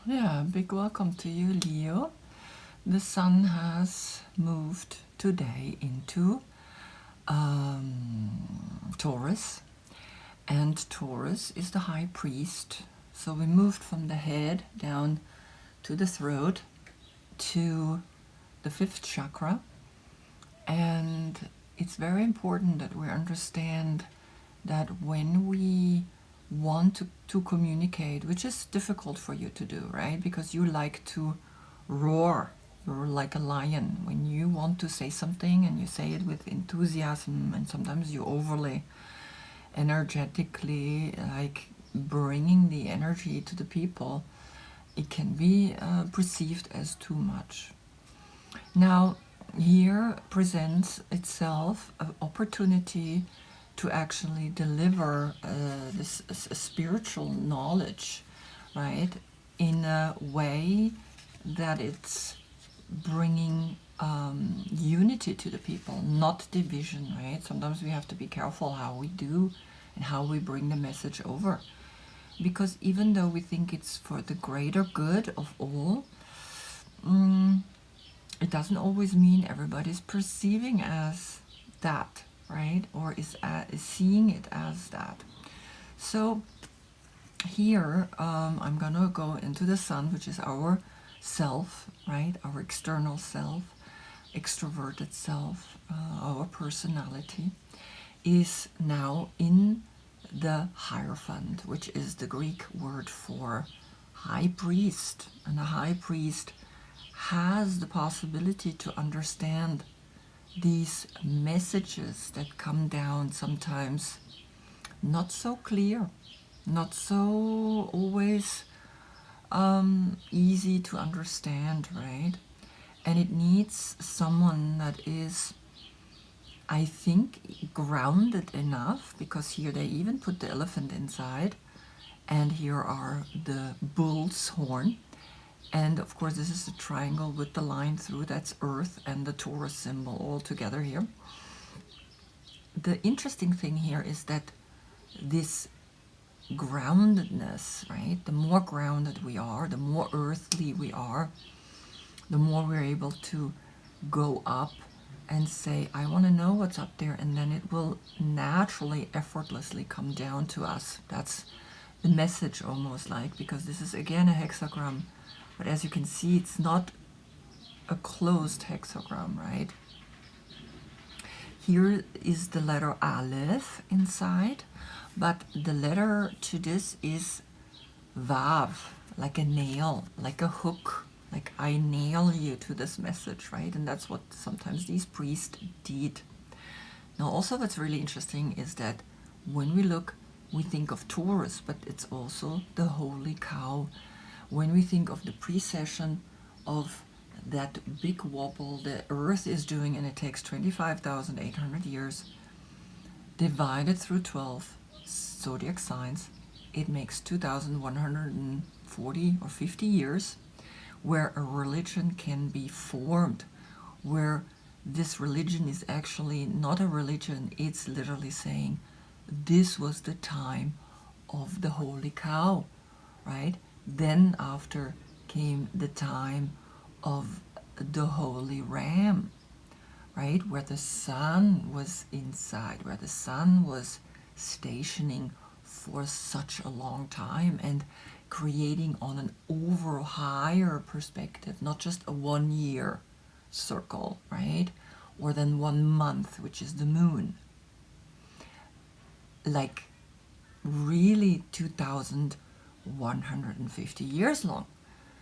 Yeah, big welcome to you, Leo. The sun has moved today into Taurus, and Taurus is the high priest. So we moved from the head down to the throat to the fifth chakra, and it's very important that we understand that when we want to communicate, which is difficult for you to do, right? Because you like to roar. You're like a lion. When you want to say something and you say it with enthusiasm, and sometimes you overly energetically, like bringing the energy to the people, it can be perceived as too much. Now, here presents itself an opportunity to actually deliver this spiritual knowledge, right, in a way that it's bringing unity to the people, not division, right? Sometimes we have to be careful how we do and how we bring the message over. Because even though we think it's for the greater good of all, it doesn't always mean everybody's perceiving as that, right? Or is seeing it as that. So here I'm gonna go into the sun, which is our self, right? Our external self, extroverted self, our personality, is now in the Hierophant, which is the Greek word for high priest. And a high priest has the possibility to understand these messages that come down sometimes not so clear, not so always easy to understand, right? And it needs someone that is, I think, grounded enough, because here they even put the elephant inside, and here are the bull's horn. And of course, this is the triangle with the line through, that's Earth, and the Taurus symbol all together here. The interesting thing here is that this groundedness, right? The more grounded we are, the more earthly we are, the more we're able to go up and say, I want to know what's up there, and then it will naturally, effortlessly come down to us. That's the message, almost like, because this is again a hexagram, but as you can see, it's not a closed hexagram, right? Here is the letter Aleph inside, but the letter to this is Vav, like a nail, like a hook, like I nail you to this message, right? And that's what sometimes these priests did. Now, also what's really interesting is that when we look, we think of Taurus, but it's also the holy cow. When we think of the precession of that big wobble the Earth is doing, and it takes 25,800 years, divided through 12 zodiac signs, it makes 2,140 or 50 years where a religion can be formed, where this religion is actually not a religion, it's literally saying this was the time of the holy cow, right? Then after came the time of the holy ram, right? Where the sun was inside, where the sun was stationing for such a long time and creating on an over higher perspective, not just a 1 year circle, right? Or then 1 month, which is the moon. Like really 2,150 years long.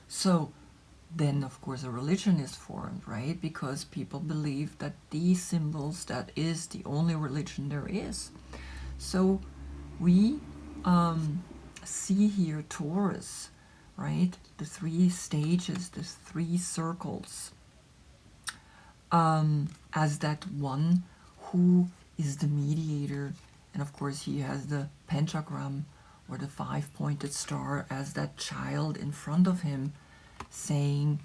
So then of course a religion is formed, right? Because people believe that these symbols, that is the only religion there is. So we see here Taurus, right? The 3 stages, the 3 circles, as that one who is the mediator. And of course he has the pentagram, or the 5-pointed star, as that child in front of him, saying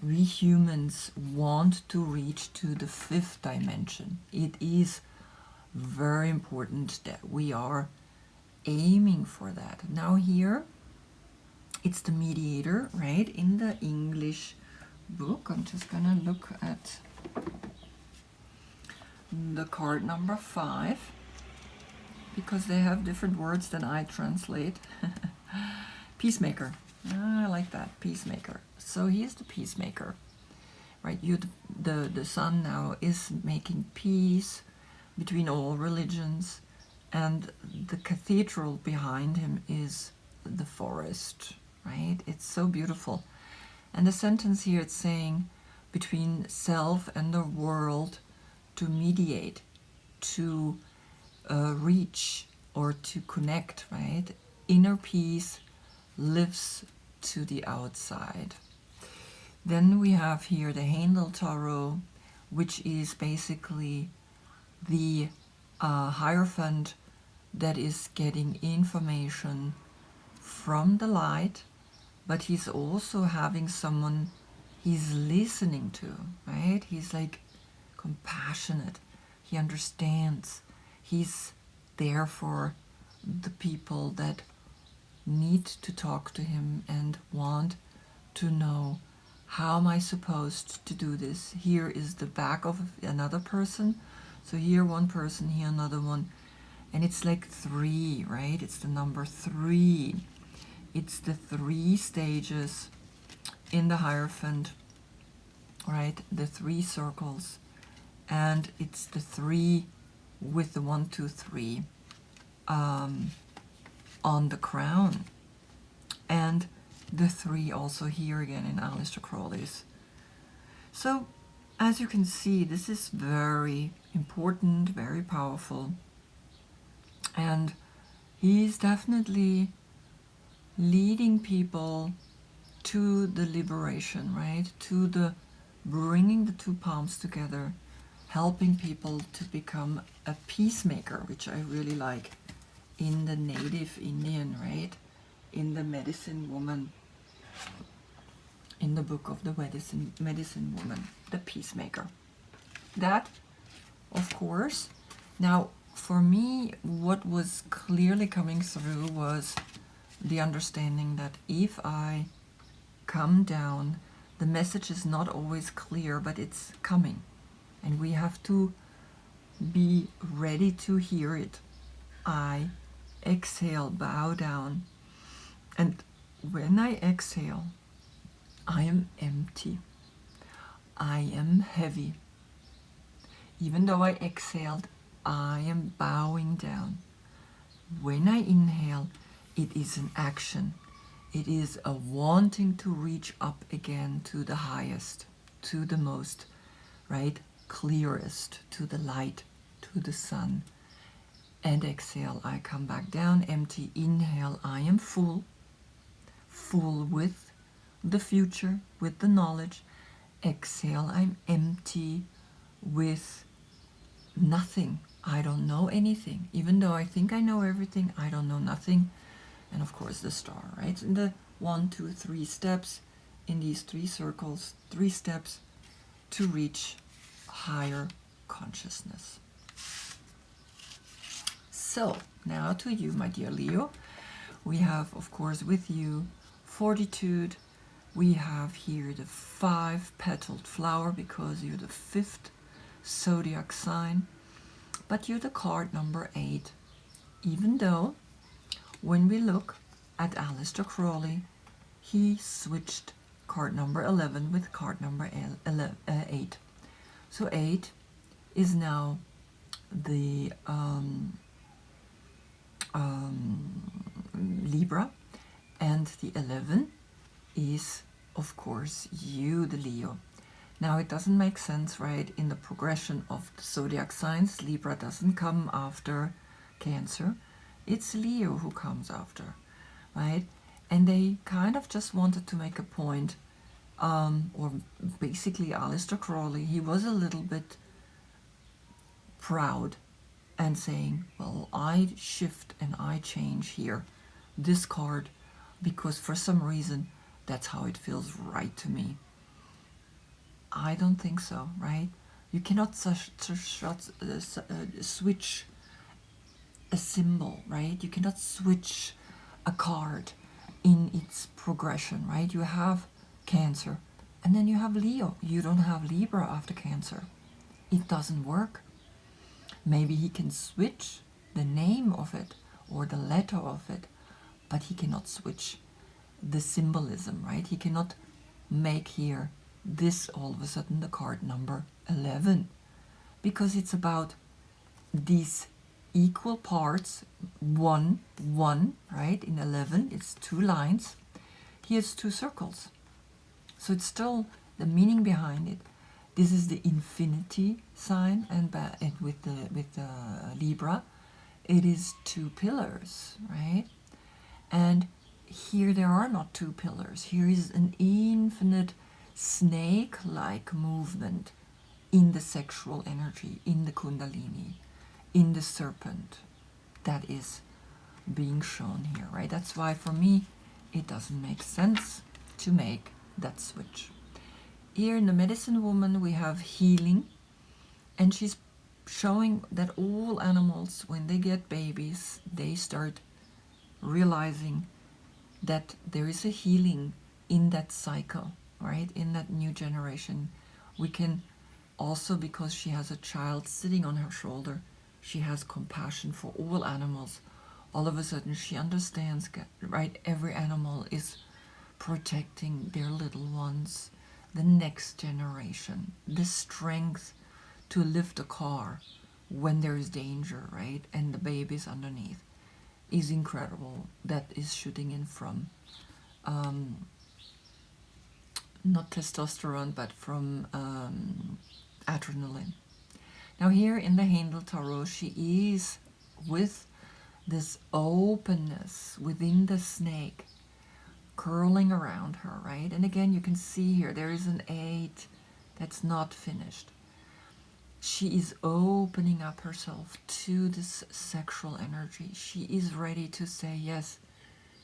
we humans want to reach to the 5th dimension. It is very important that we are aiming for that. Now here It's the mediator, right? In the English book, I'm just gonna look at the card number 5 because they have different words than I translate. Peacemaker. I like that, peacemaker. So he's the peacemaker, right? The sun now is making peace between all religions, and the cathedral behind him is the forest, right? It's so beautiful. And the sentence here, it's saying between self and the world, to mediate, to reach or to connect, right? Inner peace lives to the outside. Then we have here the Handel Tarot, which is basically the Hierophant that is getting information from the light, but he's also having someone he's listening to, right? He's like compassionate. He understands. He's there for the people that need to talk to him and want to know, how am I supposed to do this? Here is the back of another person. So here one person, here another one. And it's like 3, right? It's the number 3. It's the 3 stages in the Hierophant, right? The 3 circles. And it's the 3 with the 1, 2, 3 on the crown. And the 3 also here again in Aleister Crowley's. So, as you can see, this is very important, very powerful. And he's definitely leading people to the liberation, right? To the bringing the 2 palms together, helping people to become a peacemaker, which I really like in the native Indian, right? In the medicine woman, in the book of the medicine woman, the peacemaker. That, of course, now for me, what was clearly coming through was the understanding that if I come down, the message is not always clear, but it's coming. And we have to be ready to hear it. I exhale, bow down. And when I exhale, I am empty. I am heavy. Even though I exhaled, I am bowing down. When I inhale, it is an action. It is a wanting to reach up again to the highest, to the most, right, clearest, to the light, to the sun. And exhale, I come back down, empty. Inhale, I am full, full with the future, with the knowledge. Exhale, I'm empty with nothing. I don't know anything. Even though I think I know everything, I don't know nothing. And of course the star, right? In the 1, 2, 3 steps, in these 3 circles, 3 steps to reach higher consciousness. So, now to you, my dear Leo. We have, of course, with you, Fortitude. We have here the 5-petaled flower because you're the 5th zodiac sign. But you're the card number 8. Even though, when we look at Aleister Crowley, he switched card number 11 with card number 8. So 8 is now the Libra, and the 11 is, of course, you, the Leo. Now, it doesn't make sense, right, in the progression of the zodiac signs. Libra doesn't come after Cancer. It's Leo who comes after, right? And they kind of just wanted to make a point, or basically Aleister Crowley, he was a little bit proud and saying, well, I shift and I change here this card because for some reason that's how it feels right to me. I don't think so, right? You cannot switch a symbol, right? You cannot switch a card in its progression, right? You have Cancer, and then you have Leo. You don't have Libra after Cancer. It doesn't work. Maybe he can switch the name of it or the letter of it, but he cannot switch the symbolism, right? He cannot make here this all of a sudden the card number 11, because it's about these equal parts, 1, 1, right? In 11, it's 2 lines. He has 2 circles. So it's still the meaning behind it. This is the infinity sign, and with the Libra, it is 2 pillars, right? And here there are not 2 pillars. Here is an infinite snake-like movement in the sexual energy, in the Kundalini, in the serpent that is being shown here, right? That's why for me it doesn't make sense to make that switch. Here in the Medicine Woman we have healing, and she's showing that all animals, when they get babies, they start realizing that there is a healing in that cycle, right? In that new generation. We can also, because she has a child sitting on her shoulder, she has compassion for all animals. All of a sudden she understands, right? Every animal is protecting their little ones, the next generation, the strength to lift a car when there is danger, right? And the baby's underneath is incredible. That is shooting in from not testosterone, but from adrenaline. Now here in the Handel Tarot, she is with this openness within the snake curling around her, right? And again, you can see here, there is an 8 that's not finished. She is opening up herself to this sexual energy. She is ready to say, yes,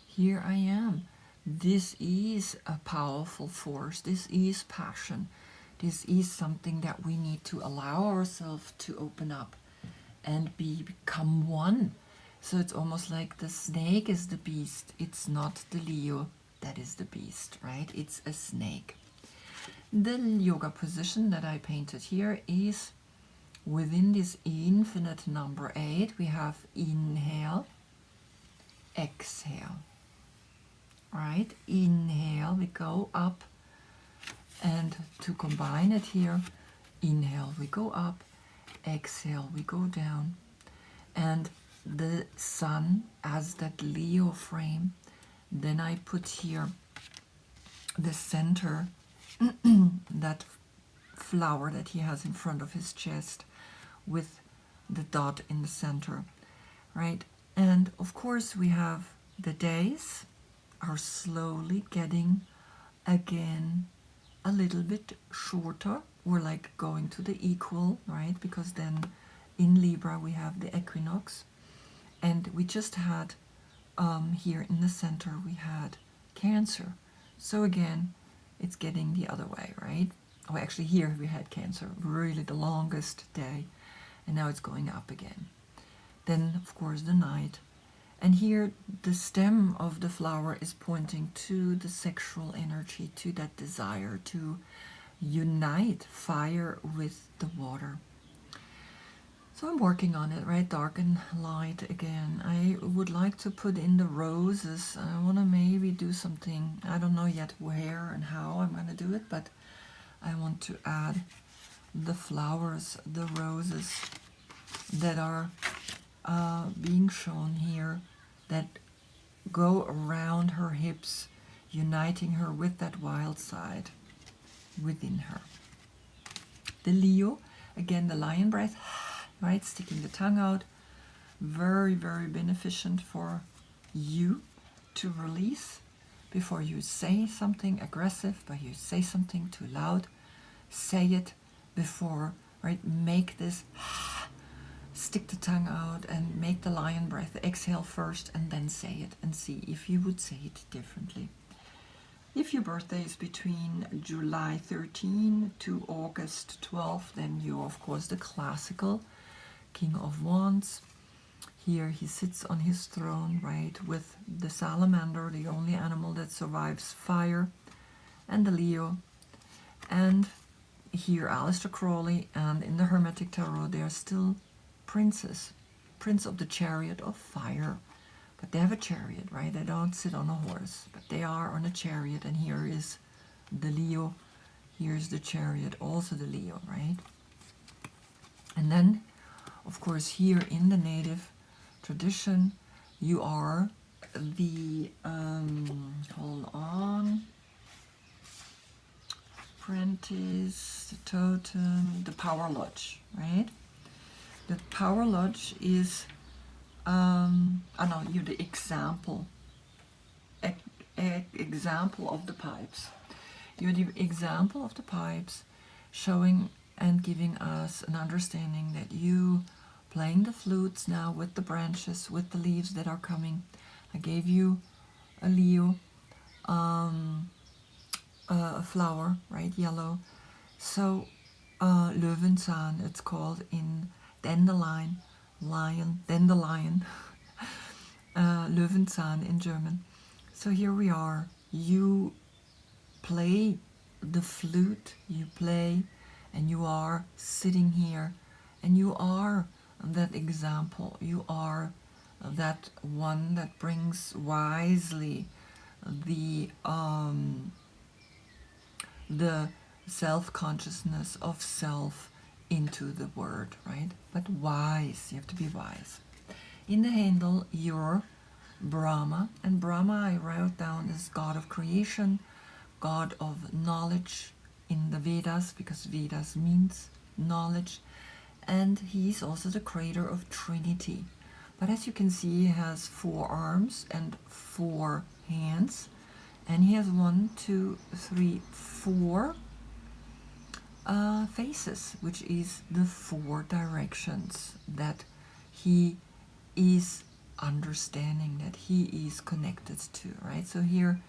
here I am. This is a powerful force. This is passion. This is something that we need to allow ourselves to open up and become one. So it's almost like the snake is the beast. It's not the Leo that is the beast, right? It's a snake. The yoga position that I painted here is within this infinite number 8. We have inhale, exhale, right? Inhale, we go up, and to combine it here, inhale, we go up, exhale, we go down, and the sun as that Leo frame. Then I put here the center, that flower that he has in front of his chest with the dot in the center, right? And of course we have the days are slowly getting again a little bit shorter. We're like going to the equal, right? Because then in Libra we have the equinox, and we just had here in the center we had Cancer. So again, it's getting the other way, right? Oh, actually here we had Cancer, really the longest day, and now it's going up again. Then of course the night, and here the stem of the flower is pointing to the sexual energy, to that desire to unite fire with the water. So I'm working on it, right? Dark and light again. I would like to put in the roses. I want to maybe do something. I don't know yet where and how I'm going to do it, but I want to add the flowers, the roses that are being shown here, that go around her hips, uniting her with that wild side within her. The Leo, again, the lion breath, right? Sticking the tongue out. Very, very beneficent for you to release before you say something aggressive, but you say something too loud. Say it before, right? Make this, stick the tongue out and make the lion breath. Exhale first and then say it, and see if you would say it differently. If your birthday is between July 13 to August 12, then you're of course the classical King of Wands. Here he sits on his throne, right, with the salamander, the only animal that survives fire, and the Leo. And here Aleister Crowley, and in the Hermetic Tarot they are still princes, prince of the chariot of fire. But they have a chariot, right? They don't sit on a horse, but they are on a chariot, and here is the Leo. Here's the chariot, also the Leo, right? And then, of course, here in the native tradition, you are the, hold on, apprentice, the totem, the power lodge, right? The power lodge is, you're the example, example of the pipes. You're the example of the pipes, showing and giving us an understanding that you playing the flutes now with the branches, with the leaves that are coming. I gave you a Leo, a flower, right, yellow. So Löwenzahn, it's called in dandelion, dandelion, Löwenzahn in German. So here we are. You play the flute, you play, and you are sitting here, and you are that example. You are that one that brings wisely the self-consciousness of self into the word, right? But wise, you have to be wise. In the handle, you're Brahma, and Brahma I wrote down as God of creation, God of knowledge in the Vedas, because Vedas means knowledge, and he's also the creator of Trinity. But as you can see, he has 4 arms and 4 hands, and he has 1, 2, 3, 4 faces, which is the 4 directions that he is understanding, that he is connected to, right? So here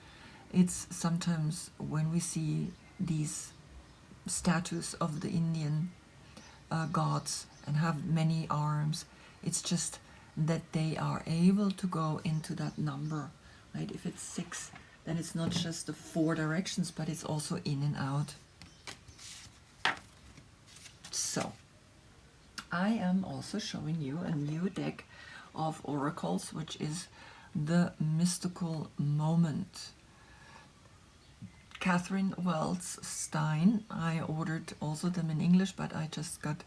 it's sometimes when we see these statues of the Indian gods and have many arms, it's just that they are able to go into that number, right? If it's 6, then it's not just the 4 directions, but it's also in and out. So I am also showing you a new deck of oracles, which is the Mystical Moment. Catherine Wells Stein. I ordered also them in English, but I just got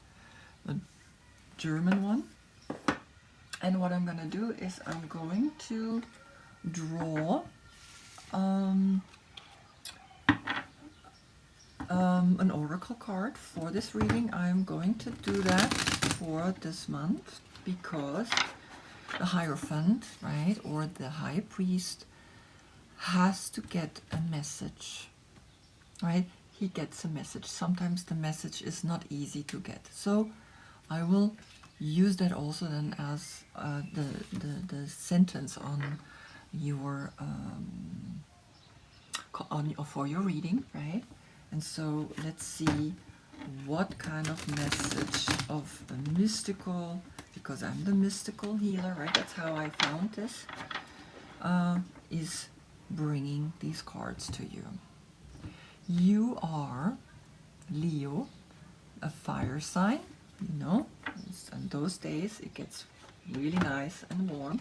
a German one. And what I'm going to do is I'm going to draw an oracle card for this reading. I'm going to do that for this month because the Hierophant, right, or the High Priest has to get a message, right? He gets a message. Sometimes the message is not easy to get. So I will use that also then as the sentence on your for your reading, right? And so let's see what kind of message of a mystical, because I'm the mystical healer, right? That's how I found this, is bringing these cards to you. You are Leo, a fire sign, you know, and those days it gets really nice and warm.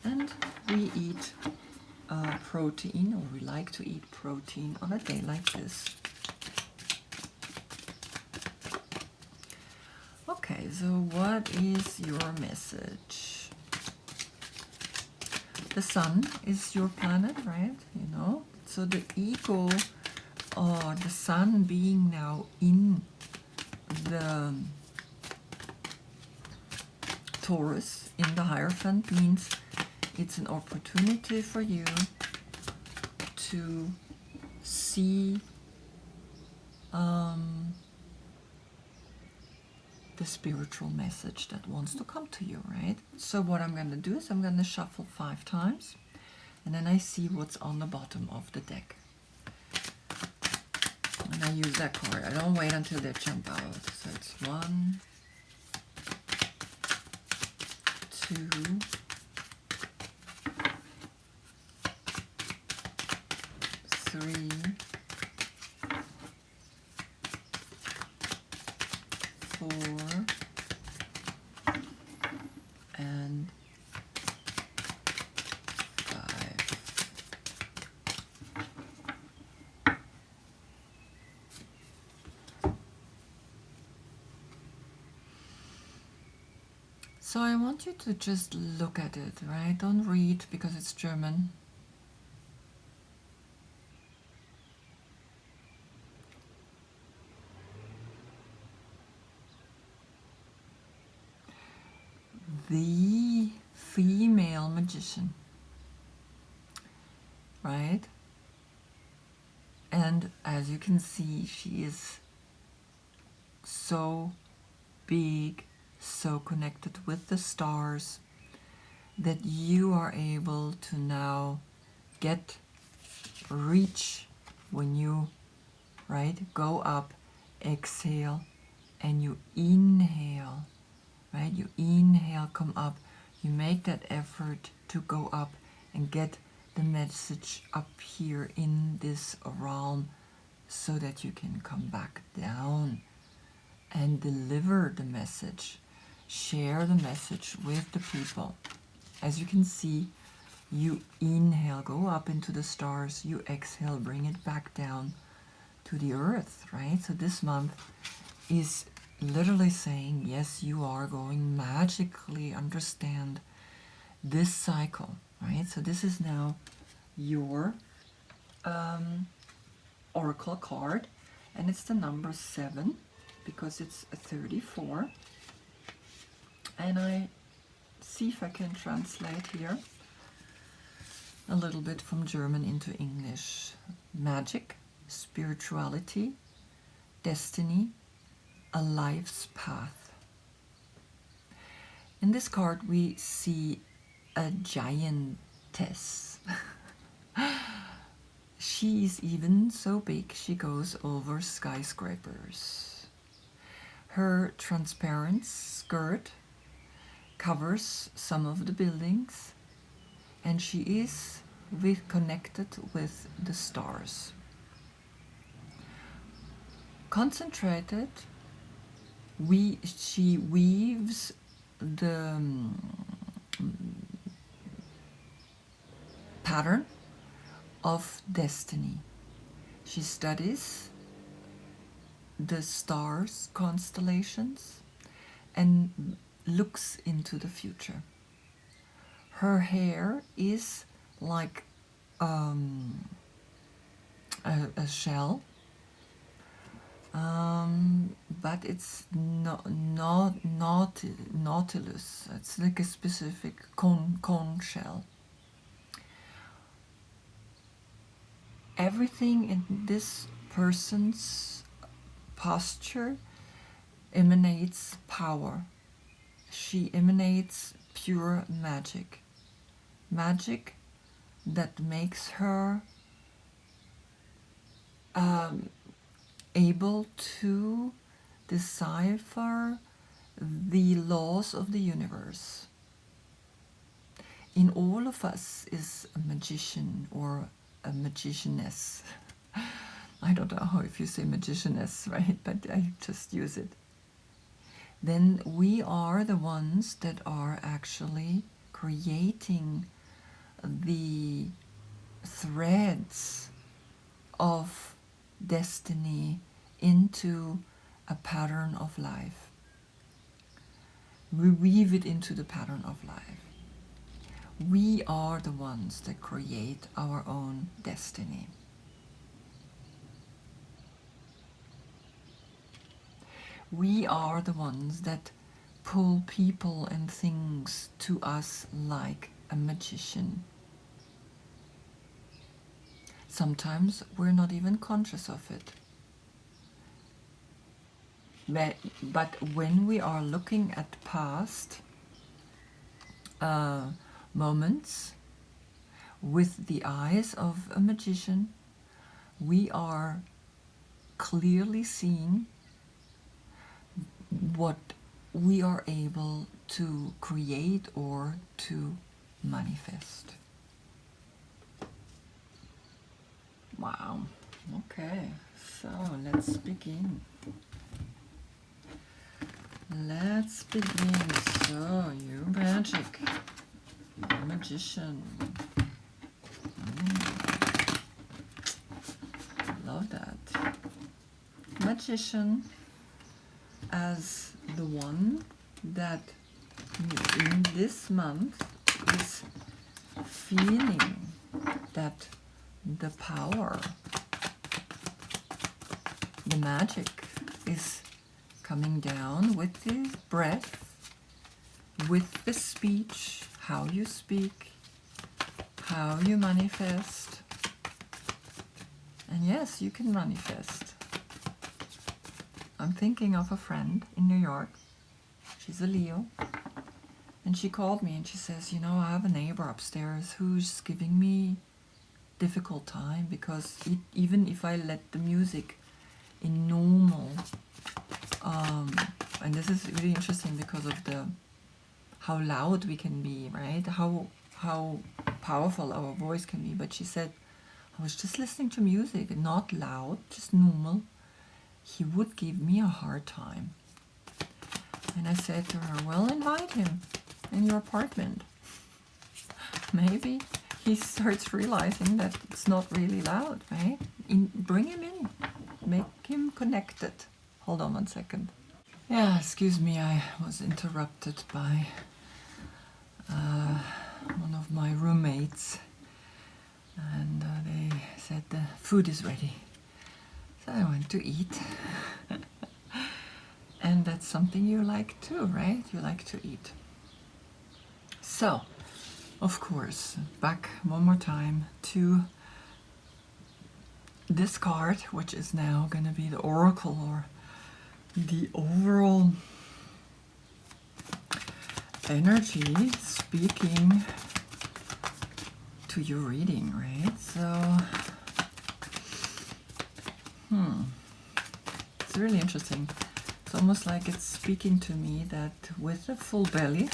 And we eat protein, or we like to eat protein on a day like this. Okay, so what is your message? The sun is your planet, right? You know, so the ego, or the sun being now in the Taurus, in the Hierophant, means it's an opportunity for you to see the spiritual message that wants to come to you, right? So what I'm going to do is I'm going to shuffle 5 times, and then I see what's on the bottom of the deck. And I use that card. I don't wait until they jump out. So it's 1, 2, 3, 4, and 5. So I want you to just look at it, right? Don't read because it's German. The female magician, right? And as you can see, she is so big, so connected with the stars that you are able to now reach when you, right, go up, exhale, and you inhale, right? You inhale, come up, you make that effort to go up and get the message up here in this realm so that you can come back down and deliver the message, share the message with the people. As you can see, you inhale, go up into the stars, you exhale, bring it back down to the earth, right? So this month is literally saying, yes, you are going magically understand this cycle, right? So this is now your oracle card, and it's the number 7 because it's a 34. And I see if I can translate here a little bit from German into English. Magic, spirituality, destiny, a life's path. In this card we see a giantess. She is even so big she goes over skyscrapers. Her transparent skirt covers some of the buildings, and she is connected with the stars. Concentrated, she weaves the pattern of destiny. She studies the stars, constellations, and looks into the future. Her hair is like a shell, but it's not nautilus. It's like a specific cone shell. Everything in this person's posture emanates power. She emanates pure magic. Magic that makes her able to decipher the laws of the universe. In all of us is a magician or a magicianess. I don't know how if you say magicianess, right? But I just use it. Then we are the ones that are actually creating the threads of destiny into a pattern of life. We weave it into the pattern of life. We are the ones that create our own destiny. We are the ones that pull people and things to us like a magician. Sometimes we're not even conscious of it. But when we are looking at past moments with the eyes of a magician, we are clearly seeing what we are able to create or to manifest. Wow. Okay, so let's begin. Let's begin. So, your magic, your magician. Love that. Magician as the one that in this month is feeling that the power, the magic is coming down with the breath, with the speech, how you speak, how you manifest. And yes, you can manifest. I'm thinking of a friend in New York. She's a Leo. And she called me and she says, you know, I have a neighbor upstairs who's giving me difficult time because even if I let the music in normal, and this is really interesting because of how loud we can be, right? How powerful our voice can be. But she said, I was just listening to music, not loud, just normal. He would give me a hard time. And I said to her, well, invite him in your apartment. Maybe he starts realizing that it's not really loud, right? Bring him in. Make him connected. Hold on one second. Yeah, excuse me, I was interrupted by one of my roommates. And they said the food is ready. So I went to eat. And that's something you like too, right? You like to eat. So, of course, back one more time to this card, which is now going to be the oracle or the overall energy speaking to your reading, right? So, it's really interesting. It's almost like it's speaking to me that with a full belly,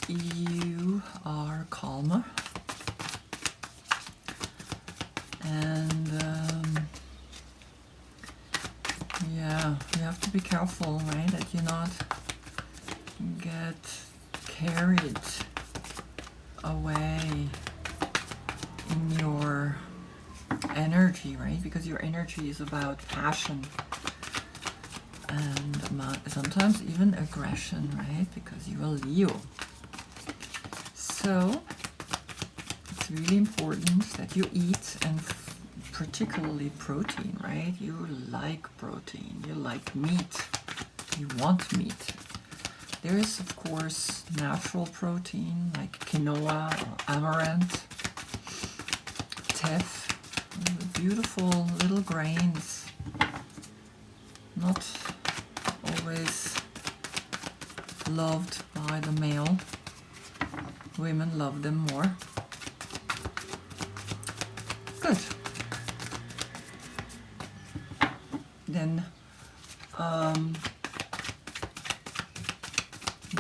you are calmer. And yeah, you have to be careful, right, that you not get carried away in your energy, right? Because your energy is about passion and sometimes even aggression, right? Because you're a Leo. So it's really important that you eat, and particularly protein, right? You like protein, you like meat, you want meat. There is, of course, natural protein like quinoa or amaranth, teff, beautiful little grains, not always loved by the male. Women love them more. Good. Then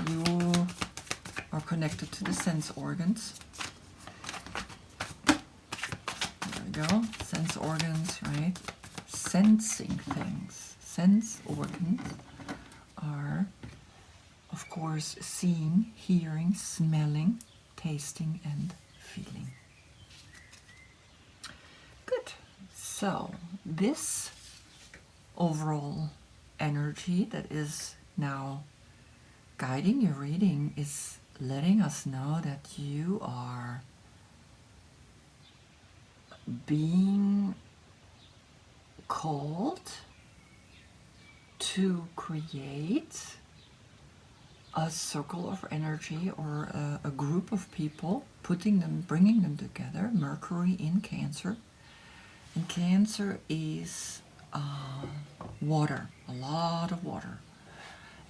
you are connected to the sense organs. There we go. Sense organs, right? Sensing things. Sense organs are, of course, seeing, hearing, smelling, tasting, and feeling. Good. So, this overall energy that is now guiding your reading is letting us know that you are being called to create a circle of energy or a group of people, bringing them together. Mercury in Cancer. And Cancer is water, a lot of water.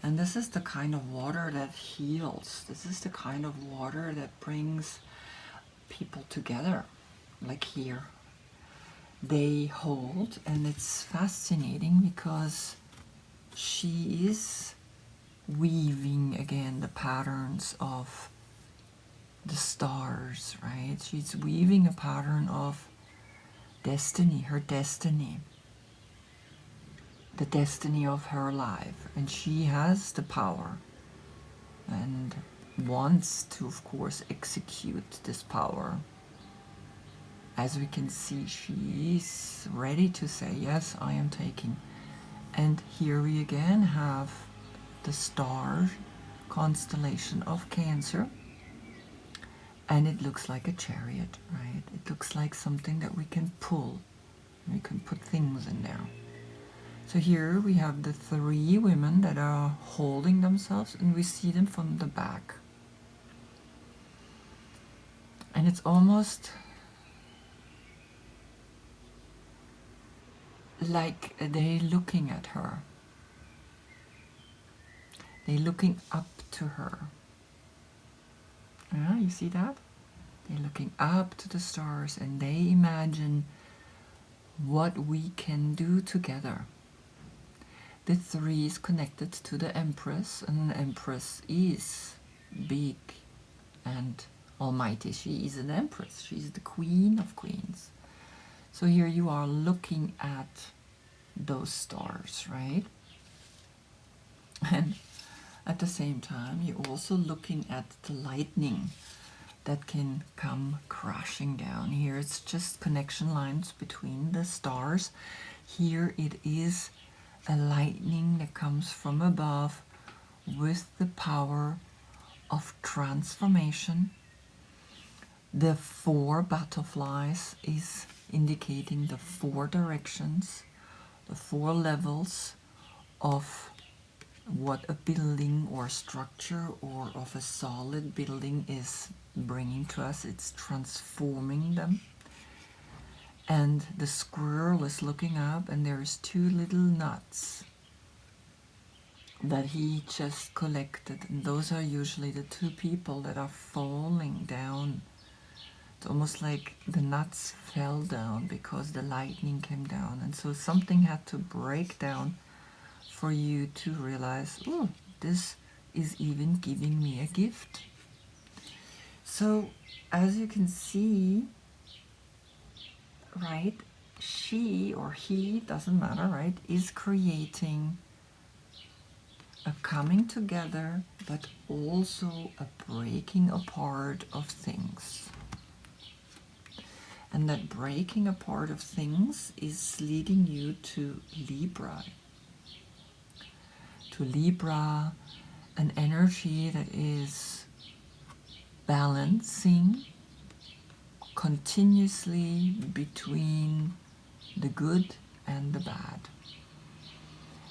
And this is the kind of water that heals. This is the kind of water that brings people together, like here. They hold, and it's fascinating because she is weaving again the patterns of the stars, right? She's weaving a pattern of destiny, her destiny, the destiny of her life. And she has the power and wants to, of course, execute this power. As we can see, she is ready to say, yes, I am taking. And here we again have the star constellation of Cancer. And it looks like a chariot, right? It looks like something that we can pull. We can put things in there. So here we have the three women that are holding themselves, and we see them from the back. And it's almost like they're looking at her. They're looking up to her. Yeah, you see that? They're looking up to the stars and they imagine what we can do together. The three is connected to the Empress, and the Empress is big and almighty. She is an Empress. She's the Queen of Queens. So here you are looking at those stars, right? And at the same time, you're also looking at the lightning that can come crashing down. Here it's just connection lines between the stars. Here it is a lightning that comes from above with the power of transformation. The 4 butterflies is indicating the 4 directions, the 4 levels of what a building or structure or of a solid building is bringing to us. It's transforming them. And the squirrel is looking up, and there's 2 little nuts that he just collected, and those are usually the 2 people that are falling down. It's almost like the nuts fell down because the lightning came down, and so something had to break down for you to realize, oh, this is even giving me a gift. So as you can see, right, she or he, doesn't matter, right, is creating a coming together, but also a breaking apart of things. And that breaking apart of things is leading you to Libra. To Libra, an energy that is balancing continuously between the good and the bad,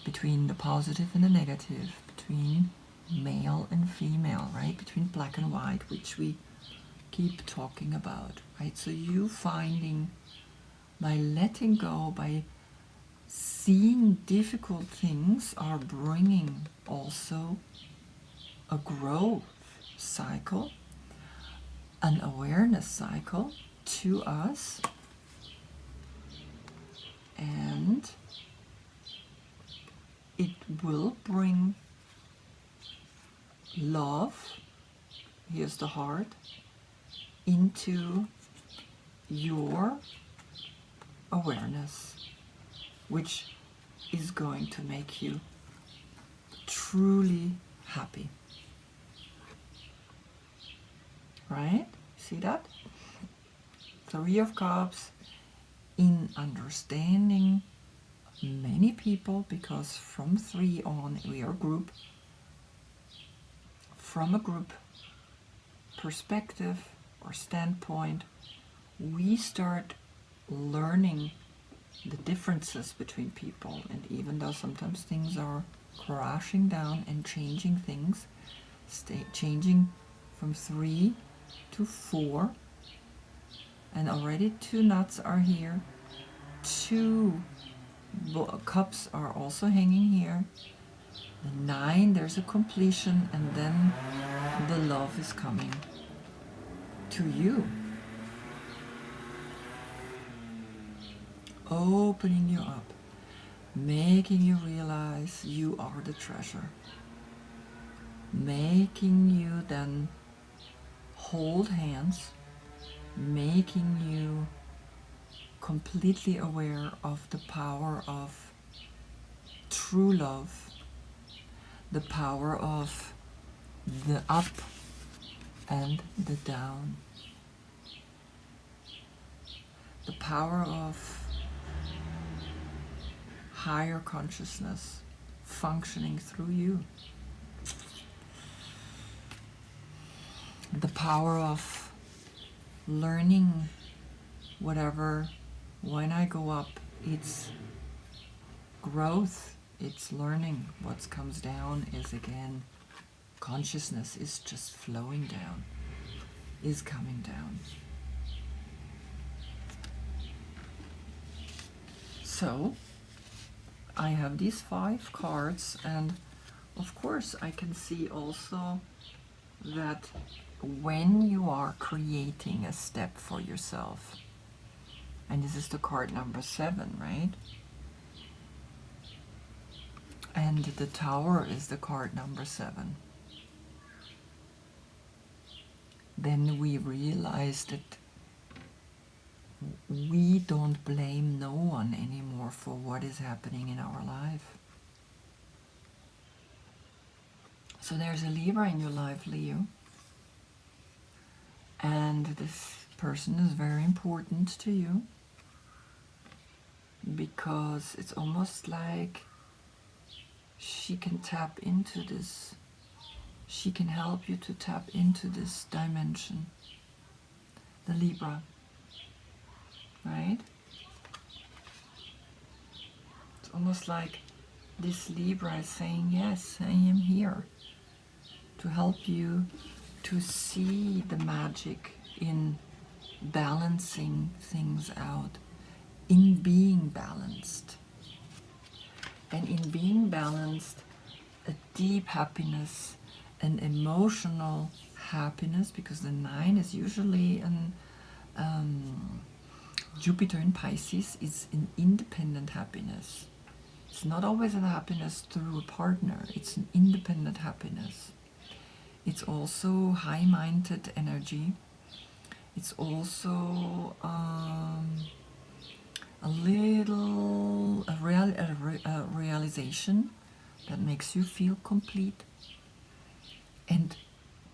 between the positive and the negative, between male and female, right? Between black and white, which we keep talking about, right? So you finding, by letting go, by seeing difficult things, are bringing also a growth cycle, an awareness cycle to us, and it will bring love, here's the heart, into your awareness, which is going to make you truly happy. Right? See that? 3 of Cups, in understanding many people, because from 3 on we are a group. From a group perspective or standpoint, we start learning the differences between people, and even though sometimes things are crashing down and changing things, changing from 3 to 4, and already 2 nuts are here, 2 cups are also hanging here, the 9, there's a completion, and then the love is coming to you, opening you up. making you realize you are the treasure, making you then hold hands, making you completely aware of the power of true love, the power of the up and the down, the power of higher consciousness functioning through you, the power of learning whatever. When I go up, it's growth, it's learning. What comes down is again consciousness is just flowing down, is coming down. So I have these 5 cards, and of course I can see also that when you are creating a step for yourself, and this is the card number 7, right? And the Tower is the card number 7. Then we realize that we don't blame no one anymore for what is happening in our life. So there's a Libra in your life, Leo. And this person is very important to you because it's almost like she can tap into this. She can help you to tap into this dimension, the Libra, right? It's almost like this Libra is saying, yes, I am here to help you to see the magic in balancing things out, in being balanced. And in being balanced, a deep happiness, an emotional happiness, because the 9 is usually an Jupiter in Pisces is an independent happiness. It's not always a happiness through a partner, it's an independent happiness. It's also high-minded energy. It's also a realization that makes you feel complete. And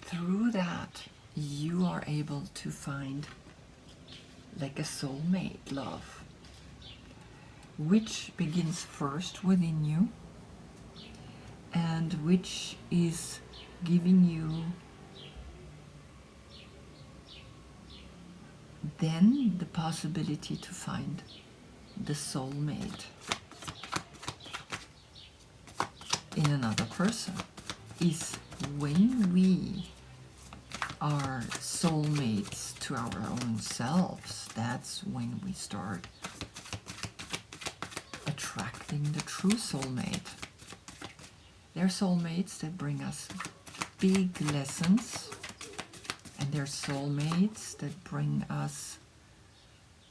through that, you are able to find like a soulmate love, which begins first within you and which is giving you then the possibility to find the soulmate in another person. Is when we are soulmates to our own selves, that's when we start attracting the true soulmate. They're soulmates that bring us big lessons, and they're soulmates that bring us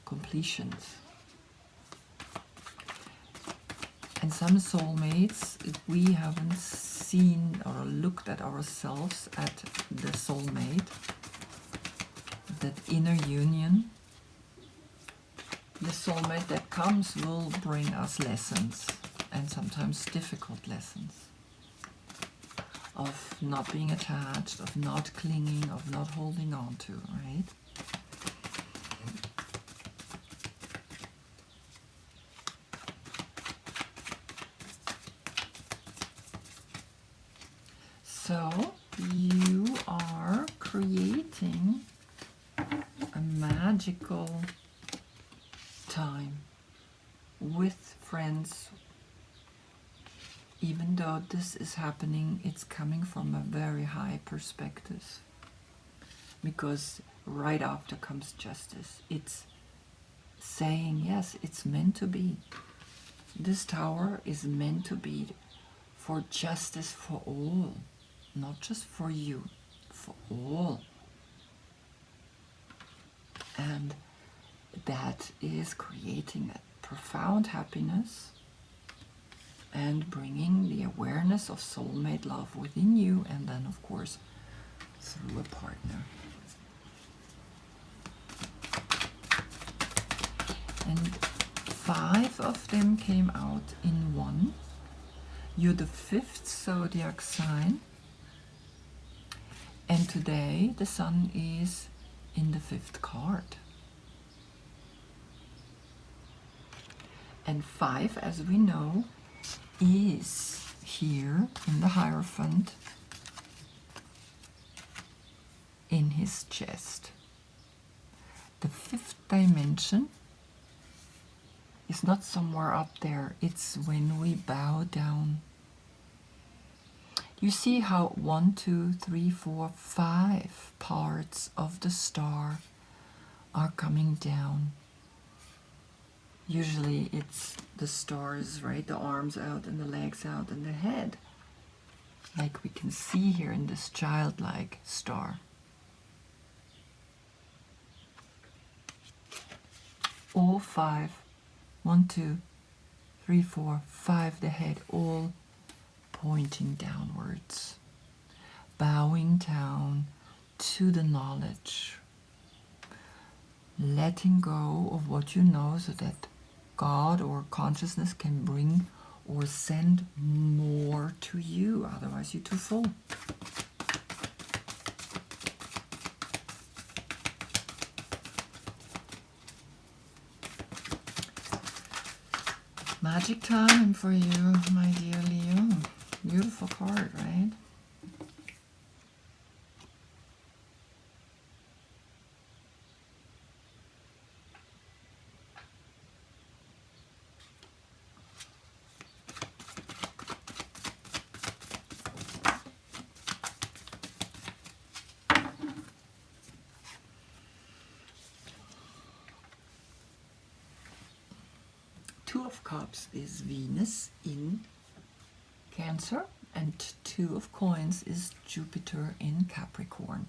completions. And some soulmates, we haven't seen or looked at ourselves at the soulmate, that inner union. The soulmate that comes will bring us lessons, and sometimes difficult lessons, of not being attached, of not clinging, of not holding on to, right? So you are creating a magical time with friends. Even though this is happening, it's coming from a very high perspective, because right after comes justice. It's saying, yes, it's meant to be. This tower is meant to be for justice for all, not just for you, for all. And that is creating a profound happiness and bringing the awareness of soulmate love within you, and then of course through a partner. And 5 of them came out in one. You're the 5th zodiac sign, and today the sun is in the 5th card. And 5, as we know, is here in the Hierophant in his chest. The 5th dimension is not somewhere up there, it's when we bow down. You see how 1, 2, 3, 4, 5 parts of the star are coming down. Usually it's the stars, right? The arms out and the legs out and the head, like we can see here in this childlike star. All 5, 1, 2, 3, 4, 5, the head, all pointing downwards, bowing down to the knowledge, letting go of what you know so that God or consciousness can bring or send more to you, otherwise you're too full. Magic time for you, my dear Leo. Beautiful card, right? Two of Cups is Venus in Cancer, and 2 of Coins is Jupiter in Capricorn.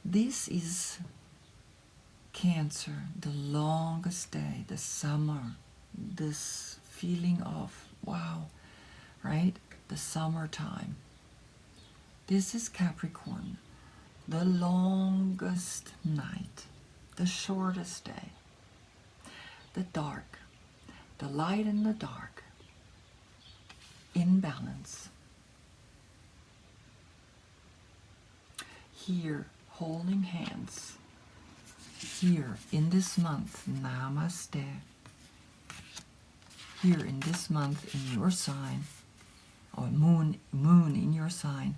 This is Cancer, the longest day, the summer, this feeling of wow, right? The summertime. This is Capricorn, the longest night, the shortest day, the dark, the light and the dark, in balance. Here, holding hands. Here, in this month, Namaste. Here, in this month, in your sign, or moon in your sign,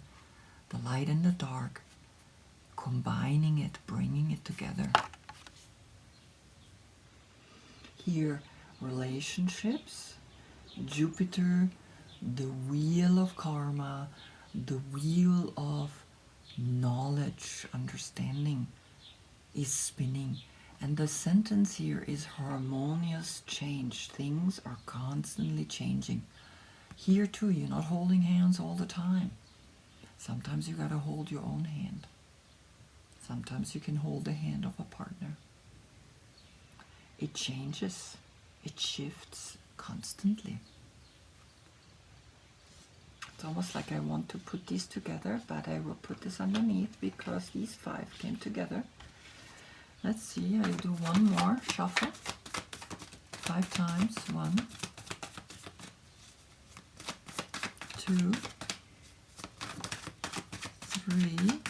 the light and the dark, combining it, bringing it together. Here, relationships, Jupiter, the wheel of karma, the wheel of knowledge, understanding is spinning. And the sentence here is harmonious change. Things are constantly changing. Here too, you're not holding hands all the time. Sometimes you gotta hold your own hand. Sometimes you can hold the hand of a partner. It changes. It shifts constantly. It's almost like I want to put these together, but I will put this underneath because these 5 came together. Let's see, I'll do one more shuffle. 5 times. 1, 2, 3.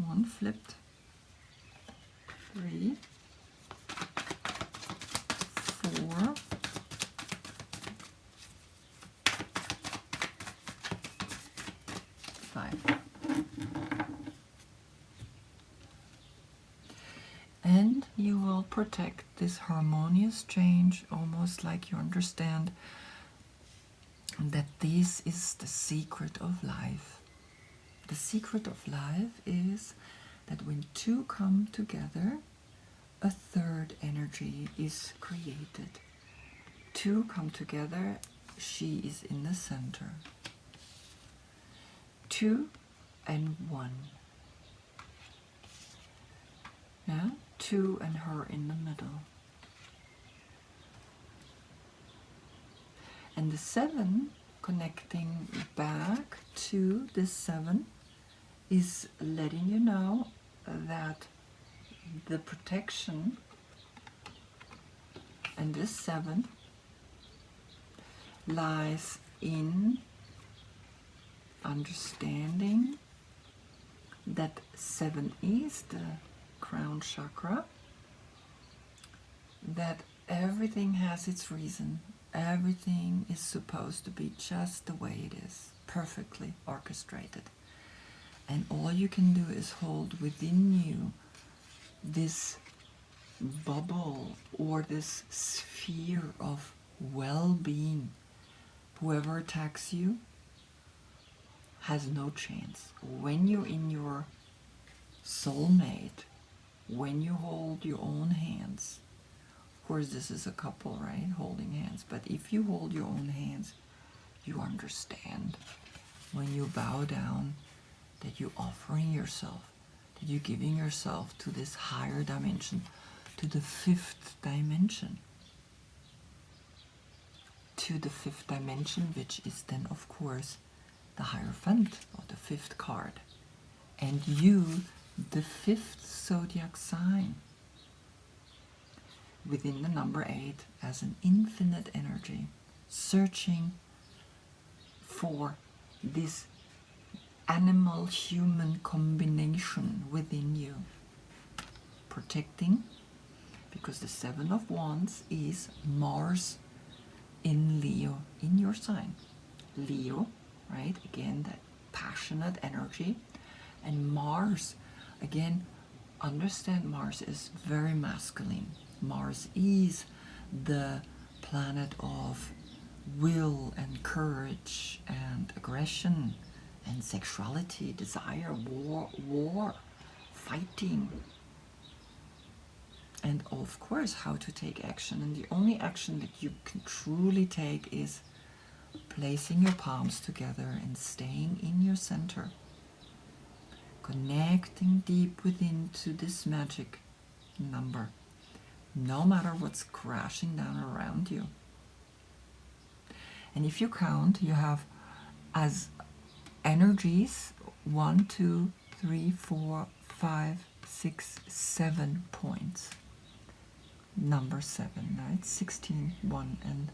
1 flipped. 3, 4, 5. And you will protect this harmonious change, almost like you understand that this is the secret of life. The secret of life is that when 2 come together, a 3rd energy is created. 2 come together, she is in the center. 2 and 1. Yeah? 2 and her in the middle. And the 7, connecting back to the 7, is letting you know that the protection and this 7 lies in understanding that 7 is the crown chakra, that everything has its reason, everything is supposed to be just the way it is, perfectly orchestrated. And all you can do is hold within you this bubble or this sphere of well-being. Whoever attacks you has no chance. When you're in your soulmate, when you hold your own hands, of course this is a couple, right, holding hands, but if you hold your own hands, you understand when you bow down that you're offering yourself, that you're giving yourself to this higher dimension, to the 5th dimension. To the 5th dimension, which is then, of course, the Hierophant, or the 5th card. And you, the 5th zodiac sign, within the number 8, as an infinite energy, searching for this animal-human combination within you, protecting, because the 7 of Wands is Mars in Leo, in your sign. Leo, right, again, that passionate energy, and Mars, again, understand Mars is very masculine. Mars is the planet of will and courage and aggression and sexuality, desire, war, fighting, and of course how to take action. And the only action that you can truly take is placing your palms together and staying in your center, connecting deep within to this magic number, no matter what's crashing down around you. And if you count, you have as energies 1, 2, 3, 4, 5, 6, 7 points. Number 7, right? 16, 1, and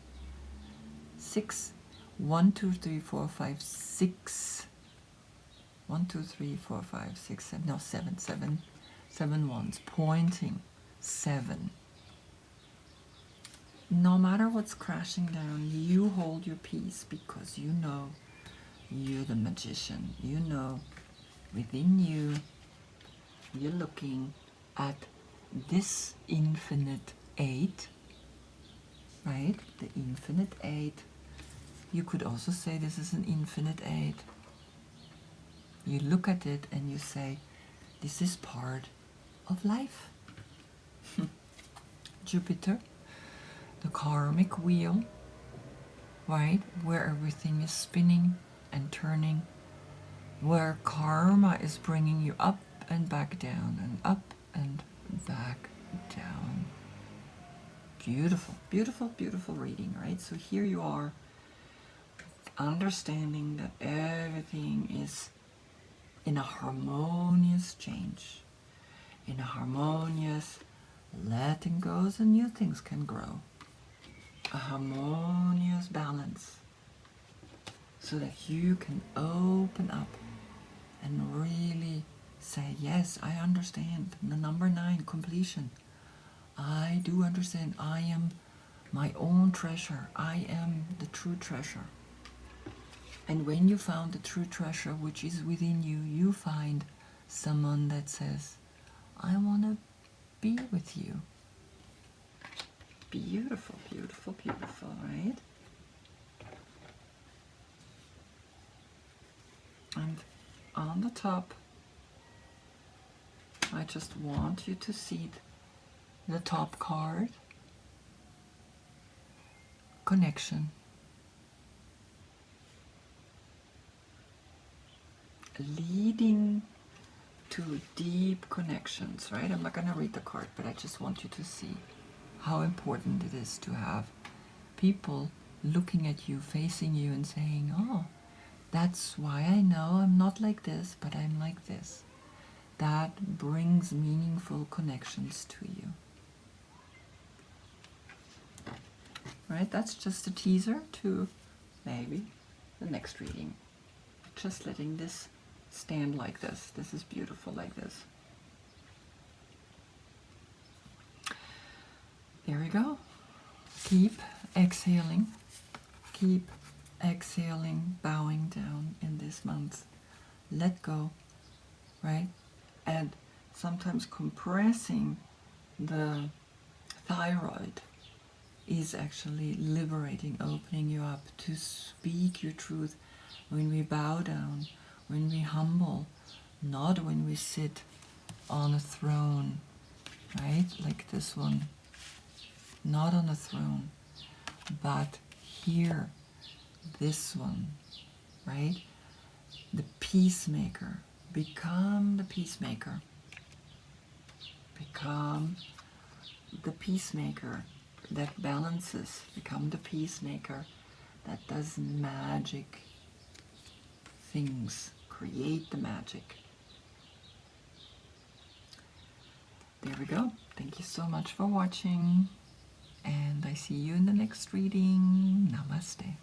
6. 1, 2, 3, 4, 5, 6. 1, 2, 3, 4, 5, 6, 7. No, 7, 7. 7 ones pointing 7. No matter what's crashing down, you hold your peace because you know you're the magician. You know within you, you're looking at this infinite 8, right? The infinite 8. You could also say this is an infinite 8. You look at it and you say, this is part of life. Jupiter, the karmic wheel, right? Where everything is spinning and turning, where karma is bringing you up and back down and up and back down. Beautiful, beautiful, beautiful reading, right? So here you are, understanding that everything is in a harmonious change, in a harmonious letting go so new things can grow, a harmonious balance, so that you can open up and really say, yes, I understand. The number 9, completion. I do understand. I am my own treasure. I am the true treasure. And when you found the true treasure, which is within you, you find someone that says, I want to be with you. Beautiful, beautiful, beautiful, right? And on the top, I just want you to see the top card, connection. Leading to deep connections, right? I'm not going to read the card, but I just want you to see how important it is to have people looking at you, facing you, and saying, oh, that's why I know I'm not like this, but I'm like this. That brings meaningful connections to you. Right? That's just a teaser to maybe the next reading. Just letting this stand like this. This is beautiful like this. There we go. Keep exhaling. Keep exhaling, bowing down in this month. Let go, right? And sometimes compressing the thyroid is actually liberating, opening you up to speak your truth when we bow down, when we humble, not when we sit on a throne, right? Like this one. Not on a throne, but here, this one, right? The peacemaker. Become the peacemaker. Become the peacemaker that balances. Become the peacemaker that does magic things. Create the magic. There we go. Thank you so much for watching. And I see you in the next reading. Namaste.